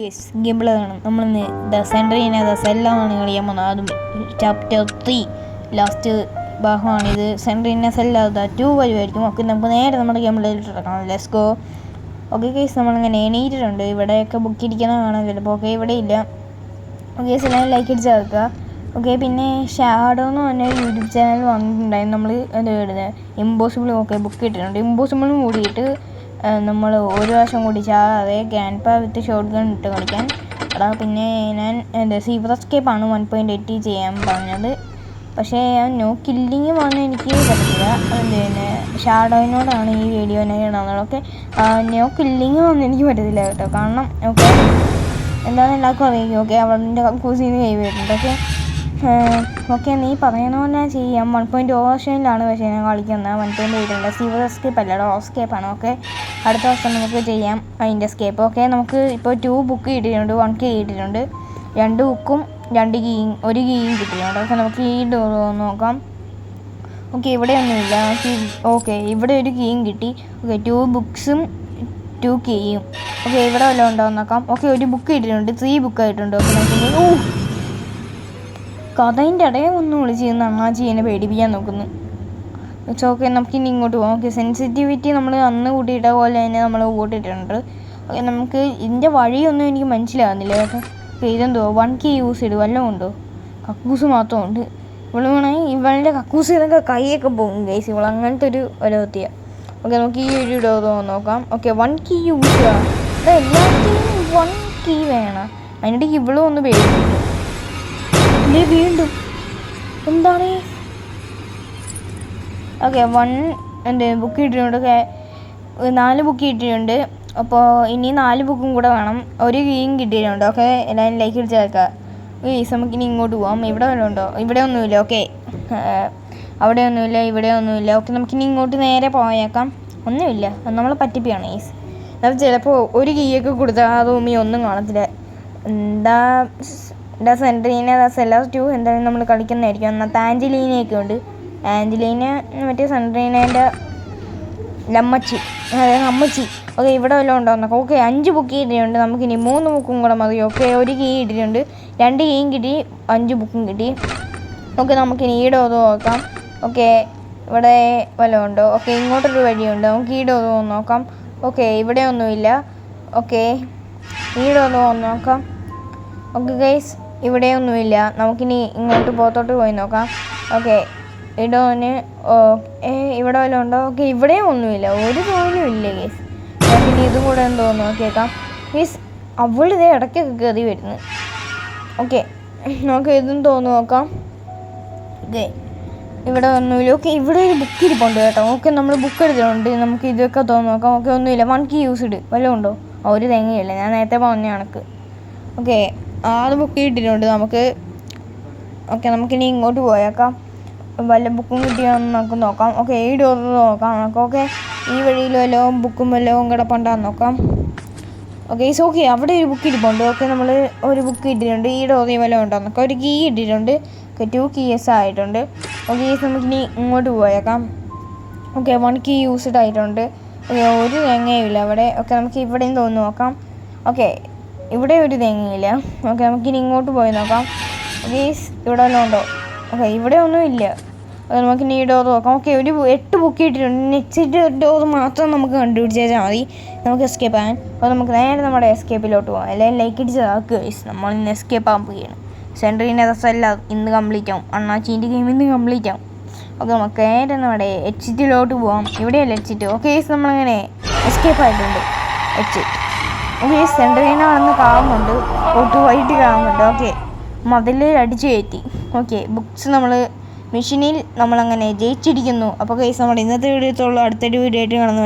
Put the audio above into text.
Yes gameplay കാണും. നമ്മളിന്ന് സെൻട്രീനെ സെല്ലാണ് കളിക്കാൻ പോകുന്നത്. അതും ചാപ്റ്റർ 3 ലാസ്റ്റ് ഭാഗമാണിത്. സെൻട്രീനെ സെല്ല 2 വരുമായിരിക്കും. ഓക്കെ, നമുക്ക് നേരെ നമ്മുടെ ഗെയിംപ്ലേയിലോട്ട് ഇറക്കണം. Let's go. ഓക്കെ കേസ്, നമ്മളിങ്ങനെ എണീറ്റിട്ടുണ്ട്. ഇവിടെയൊക്കെ ബുക്ക് ഇരിക്കുന്ന കാണാൻ ചിലപ്പോൾ. ഓക്കെ, ഇവിടെ ഇല്ല. ഓക്കെ കേസ്, എല്ലാവരും ലൈക്ക് അടിച്ച് ചേർക്കുക. ഓക്കെ, പിന്നെ ഷാഡോ എന്ന് പറഞ്ഞ യൂട്യൂബ് ചാനൽ വന്നിട്ടുണ്ടായിരുന്നു. നമ്മൾ എന്താ എഴുതുന്നത് ഇമ്പോസിബിൾ. ഓക്കെ, ബുക്ക് ഇട്ടിട്ടുണ്ട്. ഇമ്പോസിബിളും കൂടിയിട്ട് നമ്മൾ ഒരു പ്രാവശ്യം കൂടി ചാതെ ഗ്രാൻഡ് വിത്ത് ഷോട്ട് ഗൺ ഇട്ട് കളിക്കാൻ. അതാ പിന്നെ ഞാൻ സീവർ എസ്കേപ്പാണ് 1.8 ചെയ്യാൻ പറഞ്ഞത്. പക്ഷേ നോ കില്ലിങ് പറഞ്ഞാൽ എനിക്ക് പറ്റില്ല. പിന്നെ ഷാഡോയിനോടാണ് ഈ വീഡിയോനെ ഇടാന്നുള്ളത്. ഓക്കെ, നോ കില്ലിങ് പറഞ്ഞാൽ എനിക്ക് പറ്റത്തില്ല കേട്ടോ. കാരണം ഓക്കെ എന്താണെന്ന് എല്ലാവർക്കും അറിയാം. ഓക്കെ, അവളുടെ കൂസിന്ന് കൈ വരുന്നുണ്ട്. ഓക്കെ നീ പറയുന്ന പോലെ ചെയ്യാം. 1.0 വേർഷനിലാണ് പക്ഷേ ഞാൻ കളിക്കുന്നത്. 1.8 അല്ല, സീവർ എസ്കേപ്പ് അല്ല, എസ്കേപ്പാണ്. ഓക്കെ, അടുത്ത വർഷം നമുക്ക് ചെയ്യാം അതിൻ്റെ എസ്കേപ്പ്. ഓക്കെ, നമുക്ക് ഇപ്പോൾ 2 ബുക്ക് കിട്ടിയിട്ടുണ്ട്, 1 കീ കിട്ടിയിട്ടുണ്ട്, 2 ബുക്കും 2 കീയും 1 കീയും കിട്ടിയിട്ടുണ്ട്. ഓക്കെ, നമുക്ക് ഈ ഡോർ നോക്കാം. ഓക്കെ, ഇവിടെ ഒന്നുമില്ല. ഓക്കെ, ഇവിടെ ഒരു കീയും കിട്ടി. ഓക്കെ, 2 ബുക്സും 2 കീയും. ഓക്കെ, ഇവിടെ വല്ലതും ഉണ്ടോ എന്ന് നോക്കാം. ഓക്കെ, ഒരു ബുക്ക് കിട്ടിയിട്ടുണ്ട്, 3 ബുക്ക് ആയിട്ടുണ്ട്. ഓക്കെ, നമുക്ക് കഥയിൻ്റെ ഇടയിൽ ഒന്ന് വിളിച്ച് അണ്ണാച്ചിനെ പേടിപ്പിക്കാൻ നോക്കുന്നു. ഇറ്റ്സ് ഓക്കെ, നമുക്കിനി ഇങ്ങോട്ട് പോകാം. ഓക്കെ, സെൻസിറ്റിവിറ്റി നമ്മൾ അന്ന് കൂട്ടിയിട്ട പോലെ തന്നെ നമ്മൾ കൂട്ടിയിട്ടുണ്ട്. ഓക്കെ, നമുക്ക് ഇതിൻ്റെ വഴിയൊന്നും എനിക്ക് മനസ്സിലാകുന്നില്ല കേട്ടോ. ഓക്കെ, ഇതെന്തോ 1 കീ യൂസ് ചെയ്ത് വല്ലതും ഉണ്ടോ? കക്കൂസ് മാത്രമുണ്ട്. ഇവള് വേണമെങ്കിൽ ഇവളുടെ കക്കൂസ് ഇതൊക്കെ കൈയൊക്കെ പോകും ഗൈസ്. ഇവൾ അങ്ങനത്തെ ഒരു ഒരവത്തിയാണ്. ഓക്കെ, നമുക്ക് ഈ ഒരു ഡോർ നോക്കാം. ഓക്കെ, 1 കീ യൂസ് ചെയ്യാം. എല്ലാത്തിനും 1 കീ വേണം. അതിനിടയ്ക്ക് ഇവളും ഒന്ന് പേടിപ്പിക്കും. വീണ്ടും എന്താണ്? ഓക്കെ, 1 ബുക്ക് കിട്ടിയിട്ടുണ്ട്. 4 ബുക്ക് കിട്ടിയിട്ടുണ്ട്. അപ്പോൾ ഇനി 4 ബുക്കും കൂടെ വേണം. 1 കീയും കിട്ടിയിട്ടുണ്ട്. ഓക്കെ, എല്ലാവരും ലൈക്ക് അടിച്ച് ചേർക്കാം. നമുക്കിനി ഇങ്ങോട്ട് പോകാം. ഇവിടെ വല്ലതും ഉണ്ടോ? ഇവിടെ ഒന്നുമില്ല. ഓക്കെ, അവിടെ ഒന്നുമില്ല, ഇവിടെ ഒന്നുമില്ല. ഓക്കെ, നമുക്കിനി ഇങ്ങോട്ട് നേരെ പോയേക്കാം. ഒന്നുമില്ല, നമ്മൾ പറ്റിപ്പിയാണ് ഈസ്. നമ്മൾ ചിലപ്പോൾ 1 കീയൊക്കെ കൊടുത്താൽ ആ റൂമിൽ ഒന്നും കാണത്തില്ല. സെൻട്രീന സെല്ലാർ 2 എന്തായാലും നമ്മൾ കളിക്കുന്നതായിരിക്കും. എന്നാൽ ആഞ്ചലീനയൊക്കെ ഉണ്ട്. ആഞ്ചലീന മറ്റേ സെൻട്രീനേൻ്റെ അമ്മച്ചി. അമ്മച്ചി. ഓക്കെ, ഇവിടെ വല്ലതും ഉണ്ടോ എന്നൊക്കെ. ഓക്കെ, 5 ബുക്ക് കിട്ടിയിട്ടുണ്ട്. നമുക്കിനി 3 ബുക്കും കൂടെ മതി. ഓക്കെ, 1 കീ കിട്ടിയിട്ടുണ്ട്, 2 കീയും കിട്ടി, 5 ബുക്കും കിട്ടി. ഓക്കെ, നമുക്കിനി ഈ ഡോർ നോക്കാം. ഓക്കെ, ഇവിടെ വല്ലതും ഉണ്ടോ? ഓക്കെ, ഇങ്ങോട്ടൊരു വഴിയുണ്ട്. നമുക്ക് ഈ ഡോർ നോക്കാം. ഓക്കെ, ഇവിടെ ഒന്നുമില്ല. ഓക്കെ, ഈ ഡോർ നോക്കാം. ഓക്കെ ഗൈസ്, ഇവിടെ ഒന്നുമില്ല. നമുക്കിനി ഇങ്ങോട്ട് പുറത്തോട്ട് പോയി നോക്കാം. ഓക്കെ, ഇടോന് ഇവിടെ വല്ലതും ഉണ്ടോ? ഓക്കെ, ഇവിടെയും ഒന്നുമില്ല, ഒരു പോലും ഇല്ല ഗൈസ്. നമുക്കിനി ഇതും കൂടെ എന്തോന്ന് നോക്കിയേക്കാം ഗൈസ്. അവളിതേ ഇടയ്ക്കൊക്കെ കയറി വരുന്നു. ഓക്കെ, നമുക്ക് ഇതും തോന്നു നോക്കാം. ഓക്കെ, ഇവിടെ ഒന്നുമില്ല. ഓക്കെ, ഇവിടെ ഒരു ബുക്ക് ഇരിപ്പുണ്ട് കേട്ടോ. ഓക്കെ, നമ്മൾ ബുക്ക് എടുത്തിട്ടുണ്ട്. നമുക്ക് ഇതൊക്കെ തോന്നു നോക്കാം. ഓക്കെ, ഒന്നുമില്ല. 1 കീ യൂസ് ഇട് വല്ലതും ഉണ്ടോ? ഒരു തേങ്ങയില്ല, ഞാൻ നേരത്തെ പറഞ്ഞ കണക്ക്. ഓക്കെ, 6 ബുക്ക് കിട്ടിയിട്ടുണ്ട് നമുക്ക്. ഓക്കെ, നമുക്കിനി ഇങ്ങോട്ട് പോയേക്കാം. വല്ല ബുക്കും കിട്ടിയാണെന്ന് നമുക്ക് നോക്കാം. ഓക്കെ, ഈ ഡോർ നോക്കാം നമുക്ക്. ഓക്കെ, ഈ വഴിയിൽ വല്ലതും ബുക്കും വല്ലതും കിടപ്പുണ്ടാന്ന് നോക്കാം. Okay is. ഓക്കെ, അവിടെ ഒരു ബുക്ക് ഇരിപ്പുണ്ട്. ഓക്കെ, നമ്മൾ ഒരു ബുക്ക് കിട്ടിയിട്ടുണ്ട്. ഈ ഡോറിൽ വല്ലതും ഉണ്ടോ നോക്കാം. ഒരു കീ കിട്ടിയിട്ടുണ്ട്. ഓക്കെ, 2 കീസ് ആയിട്ടുണ്ട്. ഓക്കെ ഈസ്, നമുക്കിനി ഇങ്ങോട്ട് പോയേക്കാം. ഓക്കെ, 1 കീ യൂസ്ഡ് ആയിട്ടുണ്ട്. ഓക്കെ, ഒരു തേങ്ങയുമില്ല അവിടെ. ഓക്കെ, നമുക്ക് ഇവിടെയും തോന്നുന്നു നോക്കാം. ഓക്കെ, ഇവിടെ ഒരു തേങ്ങയില്ല. ഓക്കെ, നമുക്കിനി ഇങ്ങോട്ട് പോയി നോക്കാം. ഓക്കെ, ഇവിടെ വല്ലതും ഉണ്ടോ? ഓക്കെ, ഇവിടെ ഒന്നും ഇല്ല. ഓക്കെ, നമുക്കിനി ഈ ഡോർ നോക്കാം. ഓക്കെ, ഒരു 8 ബുക്ക് കിട്ടിയിട്ടുണ്ട്. നെക്സ്റ്റ് ഡോർ മാത്രം നമുക്ക് കണ്ടുപിടിച്ചാൽ മതി നമുക്ക് എസ്കേപ്പ് ആകാൻ. അപ്പോൾ നമുക്ക് നേരെ നമ്മുടെ എസ്കേപ്പിലോട്ട് പോകാം. എല്ലാവരും ലൈക്ക് അടിച്ച് ആക്കുക. നമ്മൾ ഇന്ന് എസ്കേപ്പ് ആകാൻ പോവുകയാണ്. സെൻട്രീൻ്റെ എല്ലാം ഇന്ന് കംപ്ലീറ്റ് ആവും. അണ്ണാച്ചീൻ്റെ ഗെയിം ഇന്ന് കംപ്ലീറ്റ് ആവും. ഓക്കെ, നമുക്ക് നേരെ നമ്മുടെ എക്സിറ്റിലോട്ട് പോകാം. ഇവിടെയല്ല എക്സിറ്റ്. ഓക്കെ, നമ്മളങ്ങനെ എസ്കേപ്പ് ആയിട്ടുണ്ട്. എക്സിറ്റ്. ഓക്കെ, സെൻട്രീന വന്ന് കാണുന്നുണ്ട്. വൈകിട്ട് കാണുന്നുണ്ട്. ഓക്കെ, മതിൽ അടിച്ചു കയറ്റി. ഓക്കെ, ബുക്സ് നമ്മൾ മെഷീനിൽ നമ്മളങ്ങനെ ജയിച്ചിരിക്കുന്നു. അപ്പോൾ കേസ് നമ്മുടെ ഇന്നത്തെ വീഡിയോത്തുള്ള അടുത്തൊരു വീഡിയോ ആയിട്ട് കാണുന്നു.